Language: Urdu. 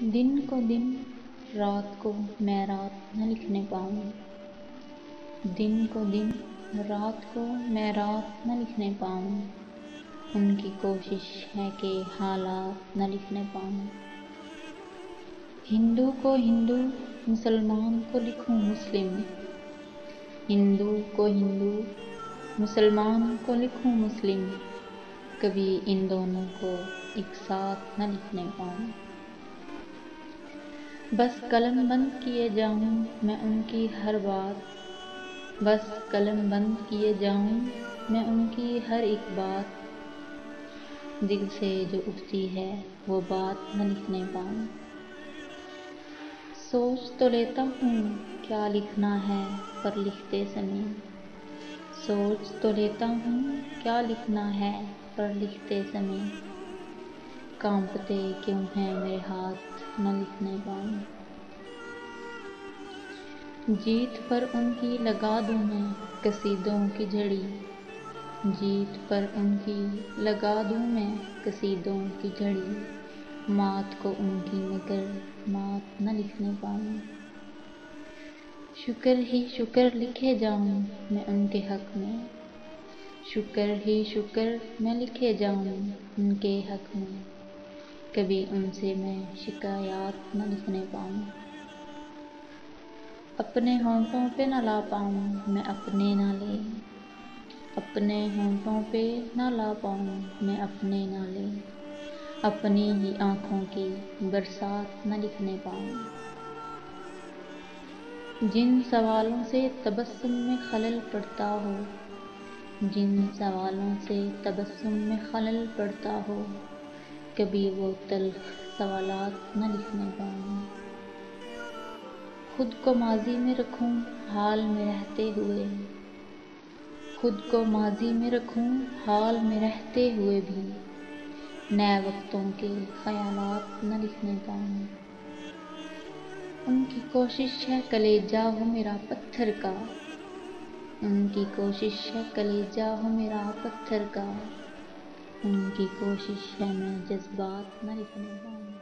دن کو دن رات کو میں رات نہ لکھنے پاؤں، دن کو دن رات کو میں رات نہ لکھنے پاؤں، ان کی کوشش ہے کہ حالات نہ لکھنے پاؤں۔ ہندو کو ہندو مسلمان کو لکھوں مسلم، ہندو کو ہندو مسلمان کو لکھوں مسلم، کبھی ان دونوں کو ایک ساتھ نہ لکھنے پاؤں۔ بس قلم بند کیے جاؤں میں ان کی ہر بات، بس قلم بند کیے جاؤں میں ان کی ہر ایک بات، دل سے جو اٹھتی ہے وہ بات نہ لکھنے پاؤں۔ سوچ تو لیتا ہوں کیا لکھنا ہے پر لکھتے سمے، سوچ تو لیتا ہوں کیا لکھنا ہے پر لکھتے سمے، کانپتے کیوں ہیں میرے ہاتھ نہ لکھنے پاؤں۔ جیت پر ان کی لگا دوں میں قصیدوں کی جھڑی، جیت پر ان کی لگا دوں میں قصیدوں کی جھڑی، مات کو ان کی مگر مات نہ لکھنے پاؤں۔ شکر ہی شکر لکھے جاؤں میں ان کے حق میں، شکر ہی شکر میں لکھے جاؤں ان کے حق میں، کبھی ان سے میں شکایات نہ لکھنے پاؤں۔ اپنے ہونٹوں پہ نہ لا پاؤں میں اپنے نالے، اپنے ہونٹوں پہ نہ لا پاؤں میں اپنے نالے، اپنی ہی آنکھوں کی برسات نہ لکھنے پاؤں۔ جن سوالوں سے تبسم میں خلل پڑتا ہو، جن سوالوں سے تبسم میں خلل پڑتا ہو، کبھی وہ تلخ سوالات نہ لکھنے پاؤں۔ خود کو ماضی میں رکھوں حال میں رہتے ہوئے، خود کو ماضی میں رکھوں حال میں رہتے ہوئے بھی، نئے وقتوں کے خیالات نہ لکھنے پاؤں۔ ان کی کوشش ہے کلیجہ ہو میرا پتھر کا، ان کی کوشش ہے کلیجہ ہو میرا پتھر کا، ان کی کوشش ہے میں جذبات نہ لکھنے پاؤں۔